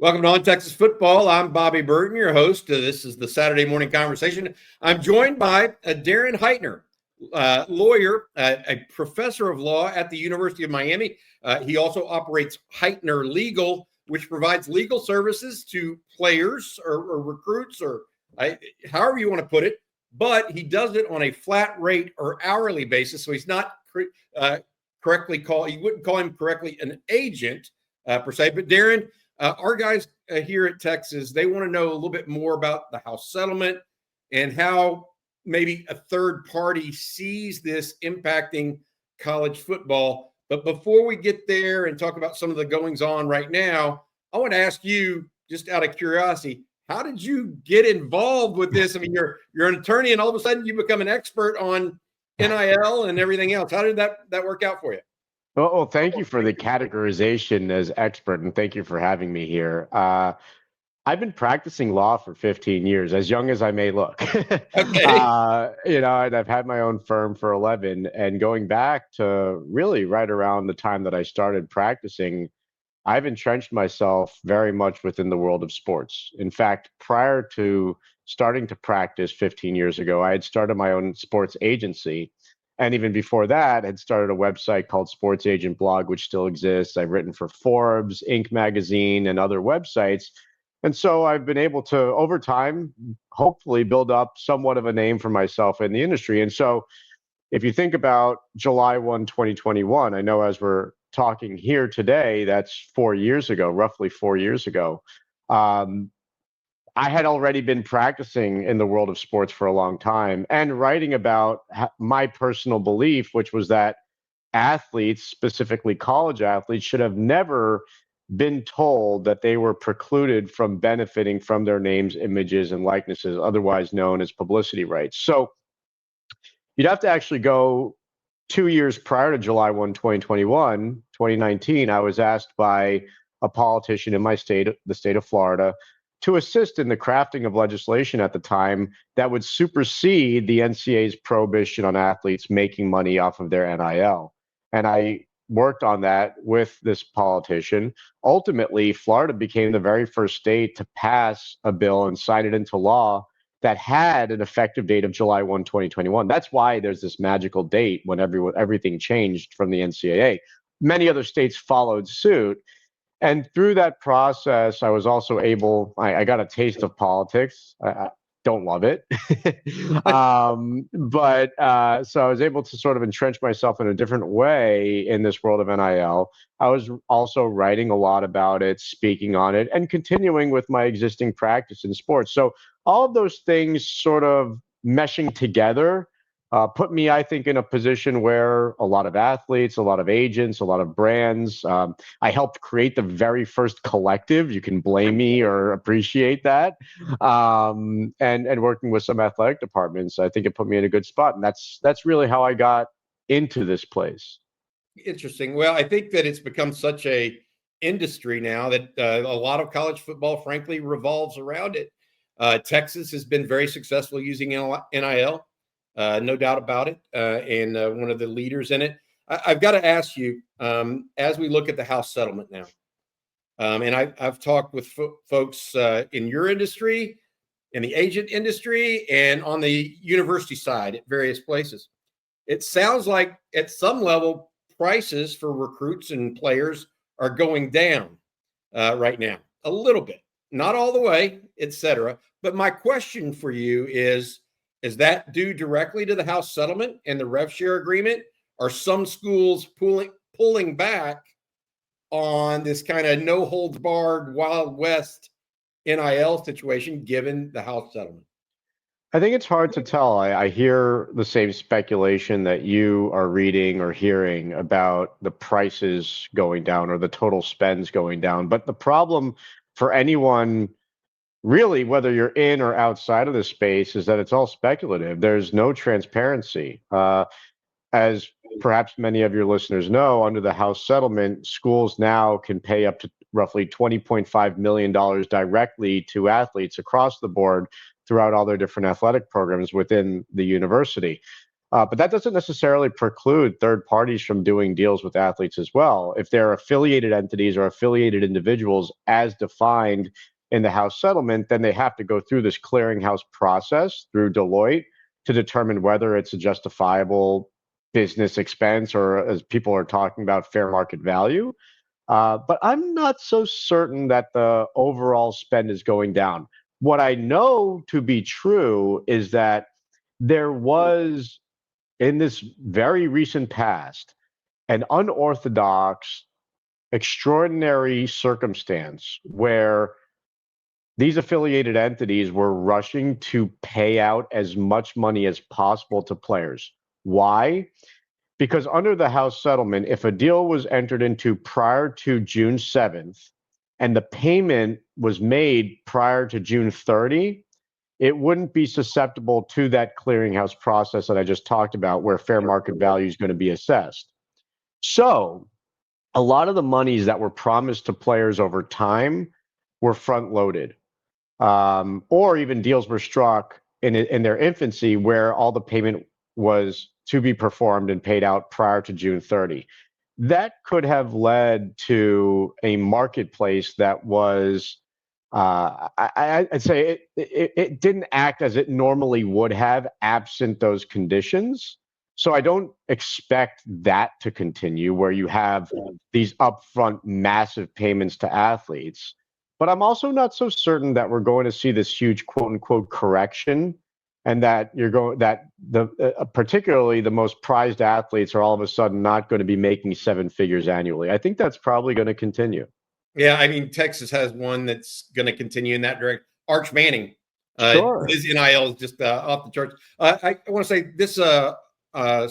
Welcome to On Texas Football. I'm Bobby Burton, your host. This is the Saturday morning conversation. I'm joined by Darren Heitner, lawyer, a professor of law at the University of Miami. He also operates Heitner Legal, which provides legal services to players or recruits or however you want to put it. But he does it on a flat rate or hourly basis. So he's not correctly called, you wouldn't call him correctly an agent per se. But Darren, our guys here at Texas, they want to know a little bit more about the House settlement and how maybe a third party sees this impacting college football. But before we get there and talk about some of the goings on right now, I want to ask you, just out of curiosity, how did you get involved with this? I mean, you're an attorney, and all of a sudden you become an expert on NIL and everything else. How did that work out for you? Well, thank you for the categorization as expert, and thank you for having me here. I've been practicing law for 15 years, as young as I may look. Okay. And I've had my own firm for 11, and going back to really right around the time that I started practicing, I've entrenched myself very much within the world of sports. In fact, prior to starting to practice 15 years ago, I had started my own sports agency. And even before that, had started a website called Sports Agent Blog, which still exists. I've written for Forbes, Inc. magazine, and other websites. And so I've been able to, over time, hopefully build up somewhat of a name for myself in the industry. And so if you think about July 1, 2021, I know as we're talking here today, that's 4 years ago, roughly 4 years ago. I had already been practicing in the world of sports for a long time and writing about my personal belief, which was that athletes, specifically college athletes, should have never been told that they were precluded from benefiting from their names, images, and likenesses, otherwise known as publicity rights. So you'd have to actually go 2 years prior to July 1, 2021, 2019, I was asked by a politician in my state, the state of Florida, to assist in the crafting of legislation at the time that would supersede the NCAA's prohibition on athletes making money off of their NIL. And I worked on that with this politician. Ultimately, Florida became the very first state to pass a bill and sign it into law that had an effective date of July 1, 2021. That's why there's this magical date when everything changed from the NCAA. Many other states followed suit. And through that process, I was also able, I got a taste of politics. I don't love it. So I was able to sort of entrench myself in a different way in this world of NIL. I was also writing a lot about it, speaking on it, and continuing with my existing practice in sports. So all of those things sort of meshing together put me, I think, in a position where a lot of athletes, a lot of agents, a lot of brands, I helped create the very first collective. You can blame me or appreciate that. And working with some athletic departments, I think it put me in a good spot. And that's really how I got into this place. Interesting. Well, I think that it's become such a industry now that a lot of college football, frankly, revolves around it. Texas has been very successful using NIL. No doubt about it, and one of the leaders in it. I've got to ask you, as we look at the House settlement now, and I've talked with folks in your industry, in the agent industry, and on the university side at various places. It sounds like at some level, prices for recruits and players are going down right now, a little bit, not all the way, etc. But my question for you is that due directly to the House settlement and the rev share agreement? Are some schools pulling back on this kind of no holds barred Wild West NIL situation given the House settlement? I think it's hard to tell. I hear the same speculation that you are reading or hearing about the prices going down or the total spends going down. But the problem for anyone, really, whether you're in or outside of the space, is that it's all speculative. There's no transparency. As perhaps many of your listeners know, under the House settlement, schools now can pay up to roughly $20.5 million directly to athletes across the board throughout all their different athletic programs within the university. But that doesn't necessarily preclude third parties from doing deals with athletes as well. If they're affiliated entities or affiliated individuals as defined in the House settlement, then they have to go through this clearinghouse process through Deloitte to determine whether it's a justifiable business expense or, as people are talking about, fair market value. But I'm not so certain that the overall spend is going down. What I know to be true is that there was, in this very recent past, an unorthodox, extraordinary circumstance where these affiliated entities were rushing to pay out as much money as possible to players. Why? Because under the House settlement, if a deal was entered into prior to June 7th and the payment was made prior to June 30, it wouldn't be susceptible to that clearinghouse process that I just talked about, where fair market value is going to be assessed. So a lot of the monies that were promised to players over time were front loaded, or even deals were struck in their infancy where all the payment was to be performed and paid out prior to June 30. That could have led to a marketplace that was, I'd say it didn't act as it normally would have absent those conditions. So I don't expect that to continue, where you have these upfront massive payments to athletes. But I'm also not so certain that we're going to see this huge quote unquote correction, and that particularly the most prized athletes are all of a sudden not going to be making seven figures annually. I think that's probably going to continue. Yeah, I mean, Texas has one that's going to continue in that direction. Arch Manning, Sure. his NIL is just off the charts. I want to say this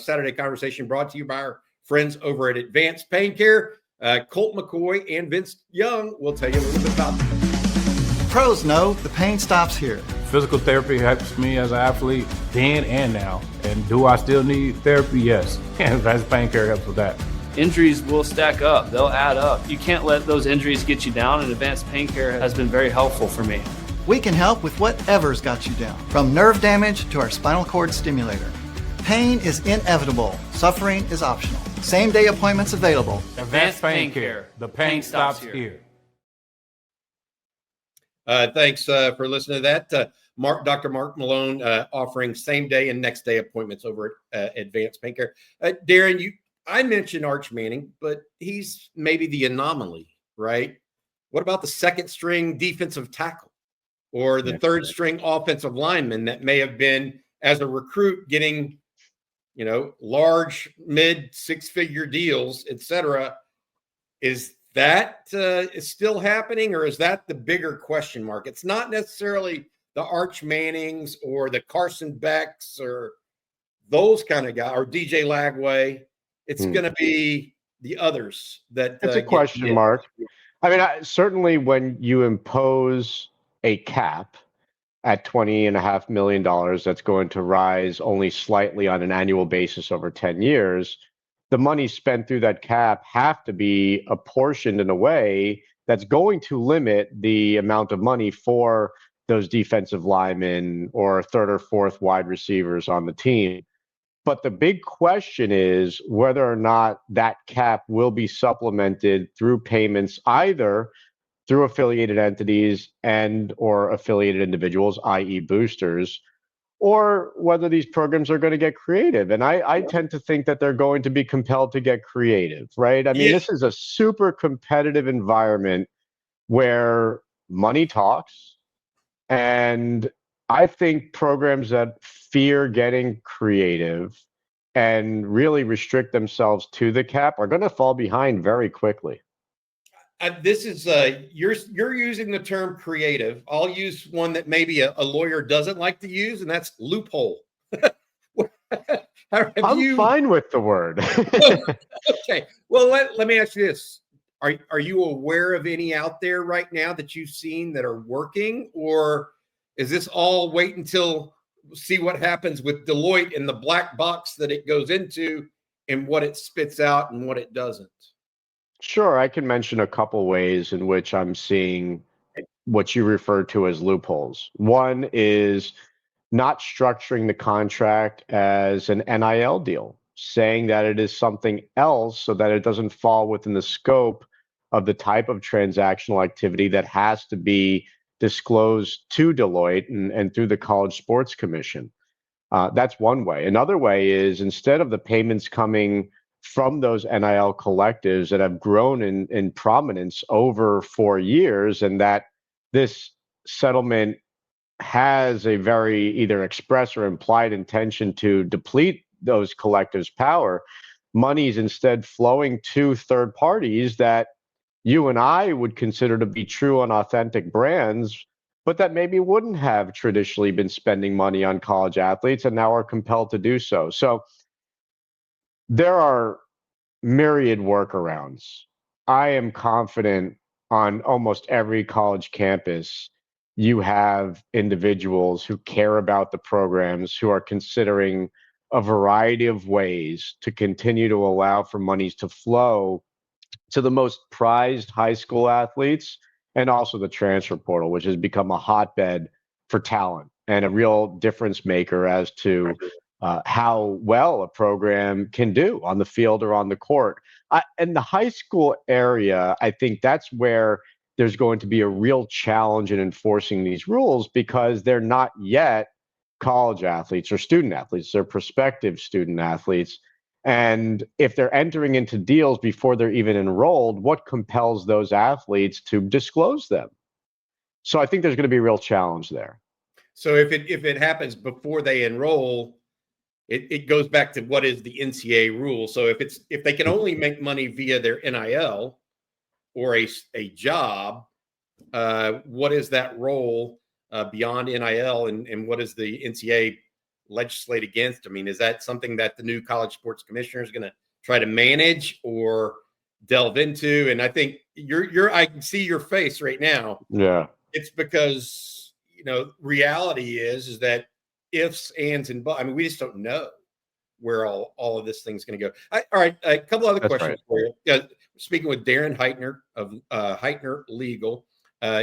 Saturday conversation brought to you by our friends over at Advanced Pain Care. Colt McCoy and Vince Young will tell you a little bit about that. Pros know the pain stops here. Physical therapy helps me as an athlete then and now. And do I still need therapy? Yes. And Advanced Pain Care helps with that. Injuries will stack up. They'll add up. You can't let those injuries get you down, and Advanced Pain Care has been very helpful for me. We can help with whatever's got you down, from nerve damage to our spinal cord stimulator. Pain is inevitable. Suffering is optional. Same-day appointments available. Advanced Pain Care. The pain stops here. Thanks for listening to that. Dr. Mark Malone offering same-day and next-day appointments over at Advanced Pain Care. Darren, I mentioned Arch Manning, but he's maybe the anomaly, right? What about the second-string defensive tackle or the third-string offensive lineman that may have been, as a recruit, getting large, mid, six-figure deals, etc.? Is that is still happening, or is that the bigger question mark? It's not necessarily the Arch Mannings or the Carson Becks or those kind of guys, or DJ Lagway. It's going to be the others that. It's a question mark. I mean, certainly when you impose a cap at $20.5 million, that's going to rise only slightly on an annual basis over 10 years. The money spent through that cap have to be apportioned in a way that's going to limit the amount of money for those defensive linemen or third or fourth wide receivers on the team. But the big question is whether or not that cap will be supplemented through payments either through affiliated entities and or affiliated individuals, i.e. boosters, or whether these programs are going to get creative. And I tend to think that they're going to be compelled to get creative, right? I mean, This is a super competitive environment where money talks. And I think programs that fear getting creative and really restrict themselves to the cap are going to fall behind very quickly. This is you're using the term creative. I'll use one that maybe a lawyer doesn't like to use, and that's loophole. I'm fine with the word. Okay. Well, let me ask you this. Are you aware of any out there right now that you've seen that are working, or is this all wait until see what happens with Deloitte and the black box that it goes into and what it spits out and what it doesn't? Sure, I can mention a couple ways in which I'm seeing what you refer to as loopholes. One is not structuring the contract as an NIL deal, saying that it is something else so that it doesn't fall within the scope of the type of transactional activity that has to be disclosed to Deloitte and through the College Sports Commission. That's one way. Another way is, instead of the payments coming from those NIL collectives that have grown in prominence over 4 years, and that this settlement has a very either express or implied intention to deplete those collectives' power, money is instead flowing to third parties that you and I would consider to be true and authentic brands, but that maybe wouldn't have traditionally been spending money on college athletes and now are compelled to do so. So there are myriad workarounds. I am confident on almost every college campus, you have individuals who care about the programs, who are considering a variety of ways to continue to allow for monies to flow to the most prized high school athletes, and also the transfer portal, which has become a hotbed for talent and a real difference maker as to how well a program can do on the field or on the court. In the high school area, I think that's where there's going to be a real challenge in enforcing these rules, because they're not yet college athletes or student athletes, they're prospective student athletes. And if they're entering into deals before they're even enrolled, what compels those athletes to disclose them? So I think there's going to be a real challenge there. So if it happens before they enroll, it goes back to what is the NCAA rule. So if they can only make money via their NIL or a job, what is that role beyond NIL, and what is the NCAA legislate against? I mean, is that something that the new college sports commissioner is going to try to manage or delve into? And I think I can see your face right now. Yeah. It's because, reality is that ifs, ands, and buts. I mean, we just don't know where all of this thing's going to go. All right. A couple other questions for you. Speaking with Darren Heitner of Heitner Legal.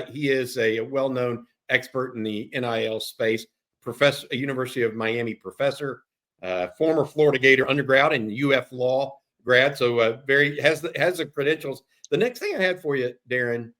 He is a well-known expert in the NIL space, professor, a University of Miami professor, former Florida Gator undergrad and UF Law grad. So has the credentials. The next thing I had for you, Darren,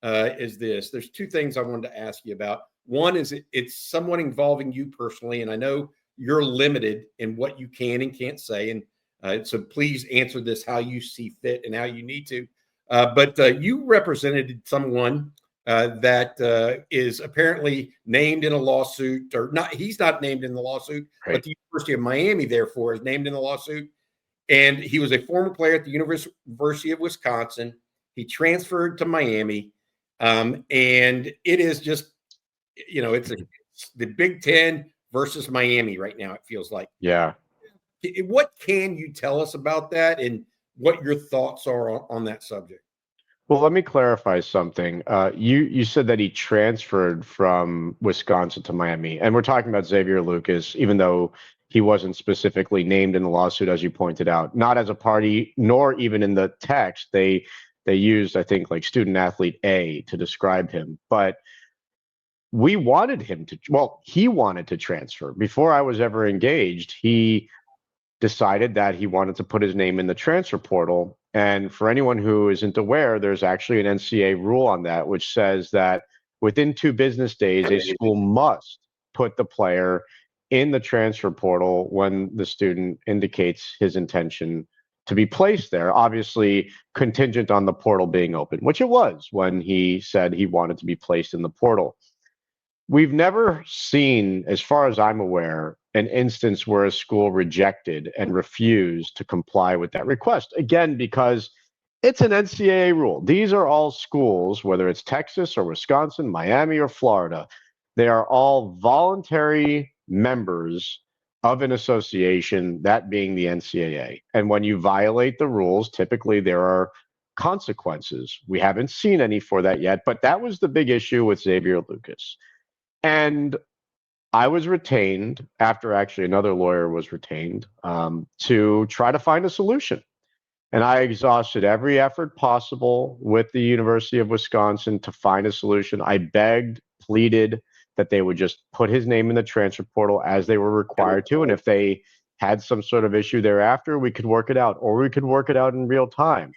is this. There's two things I wanted to ask you about. One is it's somewhat involving you personally, and I know you're limited in what you can and can't say, and so please answer this how you see fit and how you need to. But you represented someone that is apparently named in a lawsuit, or not. He's not named in the lawsuit, right, but the University of Miami, therefore, is named in the lawsuit. And he was a former player at the University of Wisconsin. He transferred to Miami, and it is just, it's the Big Ten versus Miami right now, it feels like. Yeah. What can you tell us about that, and what your thoughts are on that subject? Well, let me clarify something. You said that he transferred from Wisconsin to Miami, and we're talking about Xavier Lucas, even though he wasn't specifically named in the lawsuit, as you pointed out, not as a party, nor even in the text. They used, I think, like student athlete A to describe him, but we wanted him to, he wanted to transfer. Before I was ever engaged, he decided that he wanted to put his name in the transfer portal. And for anyone who isn't aware, there's actually an NCAA rule on that, which says that within 2 business days, a school must put the player in the transfer portal when the student indicates his intention to be placed there, obviously contingent on the portal being open, which it was when he said he wanted to be placed in the portal. We've never seen, as far as I'm aware, an instance where a school rejected and refused to comply with that request. Again, because it's an NCAA rule. These are all schools, whether it's Texas or Wisconsin, Miami or Florida, they are all voluntary members of an association, that being the NCAA. And when you violate the rules, typically there are consequences. We haven't seen any for that yet, but that was the big issue with Xavier Lucas. And I was retained, after actually another lawyer was retained, to try to find a solution. And I exhausted every effort possible with the University of Wisconsin to find a solution. I begged, pleaded, that they would just put his name in the transfer portal as they were required to. And if they had some sort of issue thereafter, we could work it out, or we could work it out in real time.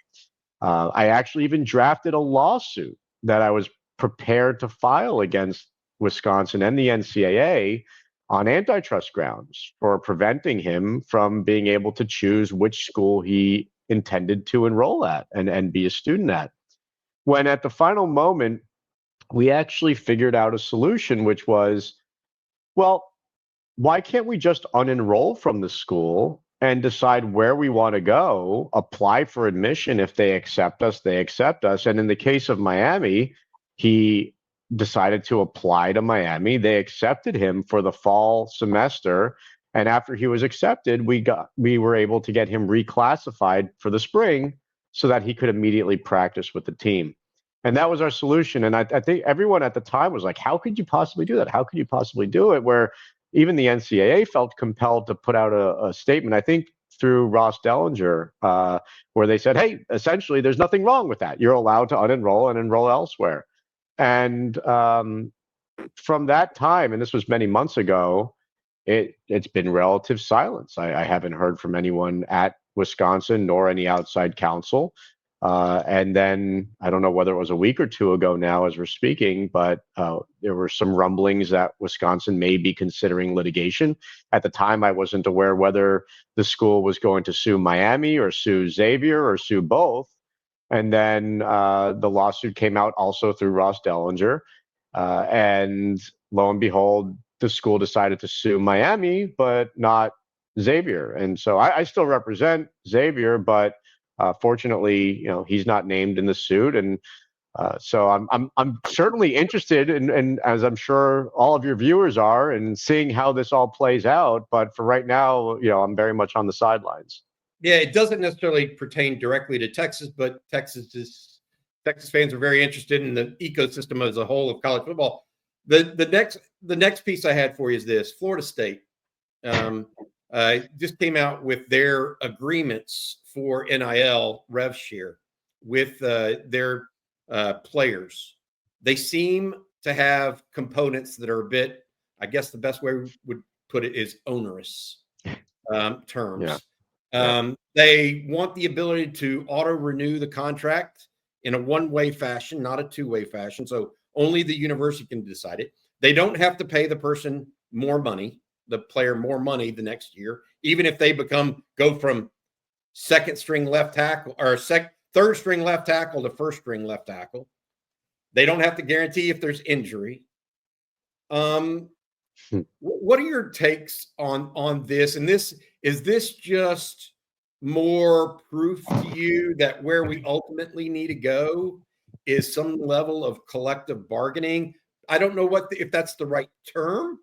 I actually even drafted a lawsuit that I was prepared to file against Wisconsin and the NCAA on antitrust grounds for preventing him from being able to choose which school he intended to enroll at and be a student at. When at the final moment, we actually figured out a solution, which was, well, why can't we just unenroll from the school and decide where we want to go, apply for admission? If they accept us, they accept us. And in the case of Miami, he decided to apply to Miami. They accepted him for the fall semester. And after he was accepted, we were able to get him reclassified for the spring so that he could immediately practice with the team. And that was our solution. And I think everyone at the time was like, how could you possibly do that? How could you possibly do it? Where even the NCAA felt compelled to put out a statement, I think through Ross Dellinger, where they said, hey, essentially, there's nothing wrong with that. You're allowed to unenroll and enroll elsewhere. And from that time, and this was many months ago, it's been relative silence. I haven't heard from anyone at Wisconsin nor any outside counsel. And then I don't know whether it was a week or two ago now as we're speaking, but there were some rumblings that Wisconsin may be considering litigation. At the time, I wasn't aware whether the school was going to sue Miami or sue Xavier or sue both. And then the lawsuit came out also through Ross Dellinger. And lo and behold, the school decided to sue Miami, but not Xavier. And so I still represent Xavier, but fortunately, he's not named in the suit, and so I'm certainly interested, and as I'm sure all of your viewers are, in seeing how this all plays out. But for right now, I'm very much on the sidelines. Yeah, it doesn't necessarily pertain directly to Texas, but Texas fans are very interested in the ecosystem as a whole of college football. The next piece I had for you is this: Florida State just came out with their agreements for NIL rev share with their players. They seem to have components that are a bit, I guess the best way we would put it is onerous terms. Yeah. They want the ability to auto-renew the contract in a one-way fashion, not a two-way fashion. So only the university can decide it. They don't have to pay the person more money, the player more money the next year, even if they go from second string left tackle or third string left tackle to first string left tackle. They don't have to guarantee if there's injury. What are your takes on this? And is this just more proof to you that where we ultimately need to go is some level of collective bargaining? I don't know if that's the right term,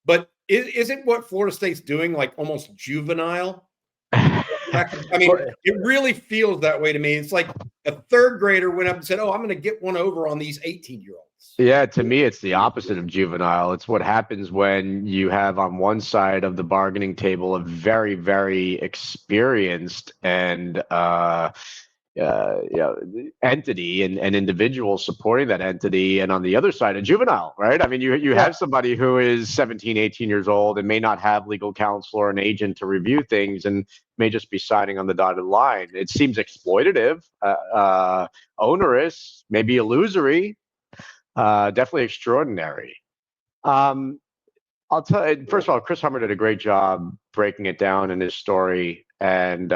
but isn't what Florida State's doing like almost juvenile? I mean, it really feels that way to me. It's like a third grader went up and said, "Oh, I'm going to get one over on these 18-year-olds." Yeah, to me, it's the opposite of juvenile. It's what happens when you have on one side of the bargaining table a very, very experienced and entity and individual supporting that entity, and on the other side a juvenile, right? I mean, you have somebody who is 17, 18 years old and may not have legal counsel or an agent to review things and may just be signing on the dotted line. It seems exploitative, onerous, maybe illusory, definitely extraordinary. I'll tell you, first of all, Chris Hummer did a great job breaking it down in his story. And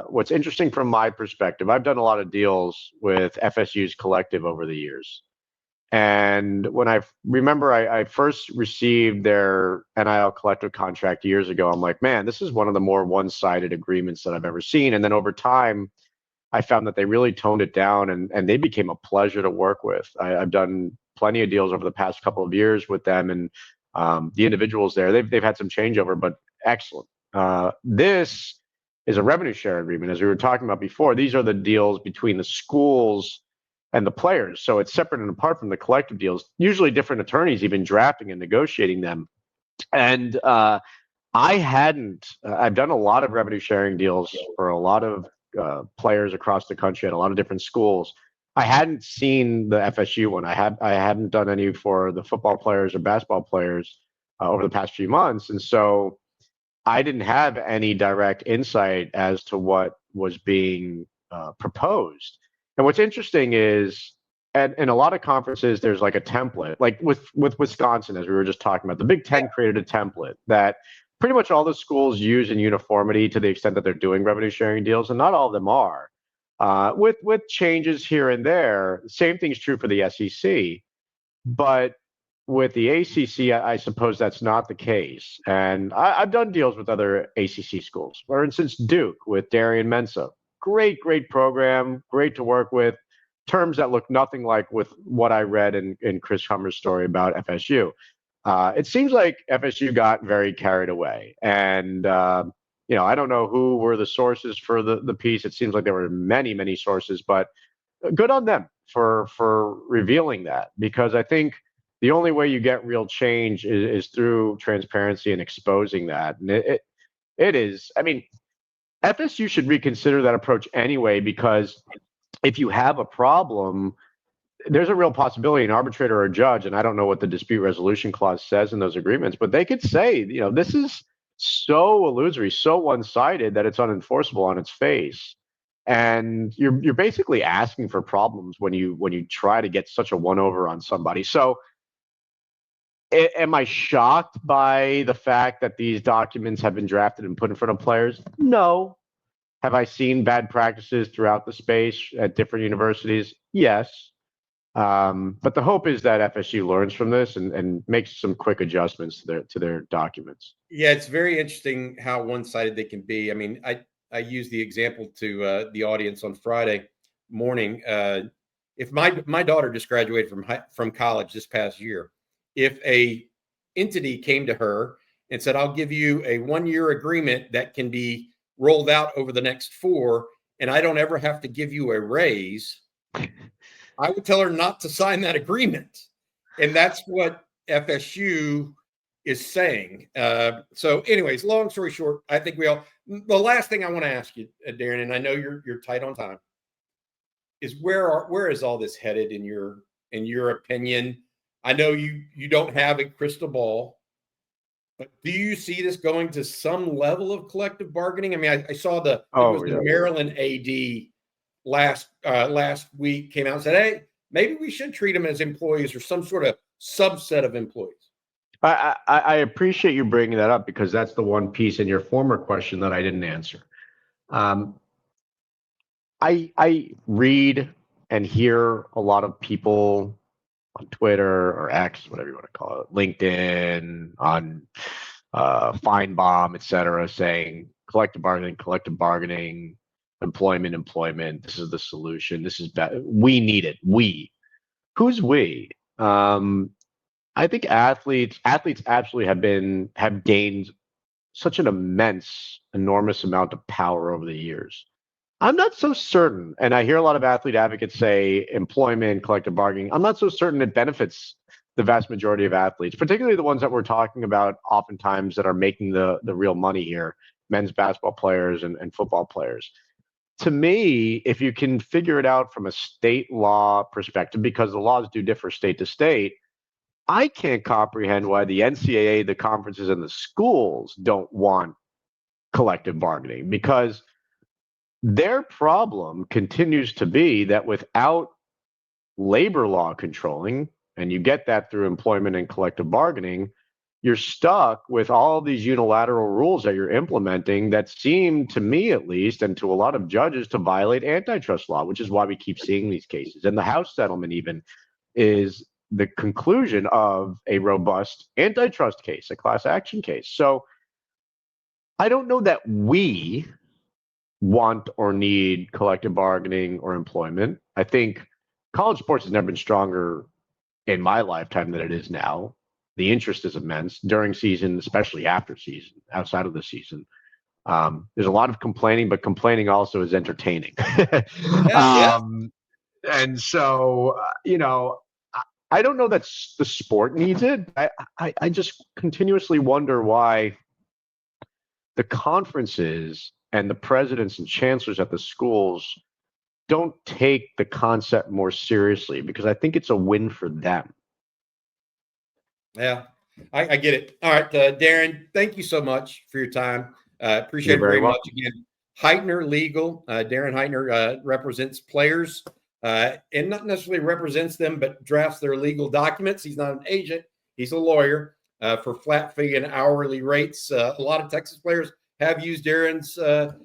what's interesting from my perspective, I've done a lot of deals with FSU's collective over the years. And when I first received their NIL collective contract years ago, I'm like, man, this is one of the more one-sided agreements that I've ever seen. And then over time, I found that they really toned it down and they became a pleasure to work with. I've done plenty of deals over the past couple of years with them, and the individuals there, they've had some changeover, but excellent. This is a revenue share agreement, as we were talking about before. These are the deals between the schools and the players. So it's separate and apart from the collective deals, usually different attorneys even drafting and negotiating them. And I've done a lot of revenue sharing deals for a lot of players across the country at a lot of different schools. I hadn't seen the FSU one. I hadn't done any for the football players or basketball players over the past few months, and so I didn't have any direct insight as to what was being proposed. And what's interesting is, in a lot of conferences, there's like a template, like with Wisconsin, as we were just talking about. The Big Ten created a template that pretty much all the schools use in uniformity to the extent that they're doing revenue sharing deals, and not all of them are. With changes here and there, same thing's true for the SEC, but with the ACC, I suppose that's not the case. And I've done deals with other ACC schools. For instance, Duke with Darian Mensah. Great program, great to work with. Terms that look nothing like with what I read in Chris Hummer's story about FSU. It seems like FSU got very carried away. And, I don't know who were the sources for the piece. It seems like there were many sources, but good on them for revealing that, because I think the only way you get real change is through transparency and exposing that. And it is, I mean, FSU should reconsider that approach anyway, because if you have a problem, there's a real possibility an arbitrator or a judge, and I don't know what the dispute resolution clause says in those agreements, but they could say, this is so illusory, so one-sided that it's unenforceable on its face. And you're basically asking for problems when you try to get such a one-over on somebody. So am I shocked by the fact that these documents have been drafted and put in front of players? No. Have I seen bad practices throughout the space at different universities? Yes. But the hope is that FSU learns from this and makes some quick adjustments to their documents. Yeah, it's very interesting how one-sided they can be. I mean, I used the example to the audience on Friday morning. If my daughter just graduated from college this past year, if a entity came to her and said, "I'll give you a 1-year agreement that can be rolled out over the next 4, and I don't ever have to give you a raise," I would tell her not to sign that agreement. And that's what FSU is saying. So anyways, long story short, I think the last thing I want to ask you, Darren, and I know you're tight on time, is where is all this headed in your opinion? I know you don't have a crystal ball, but do you see this going to some level of collective bargaining? I mean, I saw the Maryland AD last week came out and said, "Hey, maybe we should treat them as employees or some sort of subset of employees." I appreciate you bringing that up, because that's the one piece in your former question that I didn't answer. I read and hear a lot of people on Twitter or X, whatever you want to call it, LinkedIn, on Feinbaum, et cetera, saying collective bargaining, employment, this is the solution, this is bad, we need it. Who's we? I think athletes actually have gained such an enormous amount of power over the years. I'm not so certain, and I hear a lot of athlete advocates say employment, collective bargaining, I'm not so certain it benefits the vast majority of athletes, particularly the ones that we're talking about oftentimes that are making the real money here, men's basketball players and football players. To me, if you can figure it out from a state law perspective, because the laws do differ state to state, I can't comprehend why the NCAA, the conferences, and the schools don't want collective bargaining, because their problem continues to be that without labor law controlling, and you get that through employment and collective bargaining, you're stuck with all these unilateral rules that you're implementing that seem, to me at least, and to a lot of judges, to violate antitrust law, which is why we keep seeing these cases. And the House settlement even is the conclusion of a robust antitrust case, a class action case. So I don't know that we want or need collective bargaining or employment. I think college sports has never been stronger in my lifetime than it is now. The interest is immense during season, especially after season, outside of the season. There's a lot of complaining, but complaining also is entertaining. And so, I don't know that the sport needs it. I just continuously wonder why the conferences and the presidents and chancellors at the schools don't take the concept more seriously, because I think it's a win for them. Yeah, I get it. All right, Darren, thank you so much for your time. Appreciate You're it very very much. Again, Heitner Legal. Darren Heitner represents players and not necessarily represents them, but drafts their legal documents. He's not an agent. He's a lawyer for flat fee and hourly rates. A lot of Texas players have used Darren's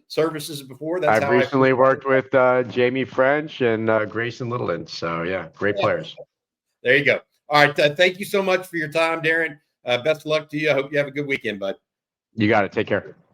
services before. That's I've recently worked with Jamie French and Grayson Littleton. So, yeah, great players. There you go. All right. Thank you so much for your time, Darren. Best of luck to you. I hope you have a good weekend, bud. You got it. Take care.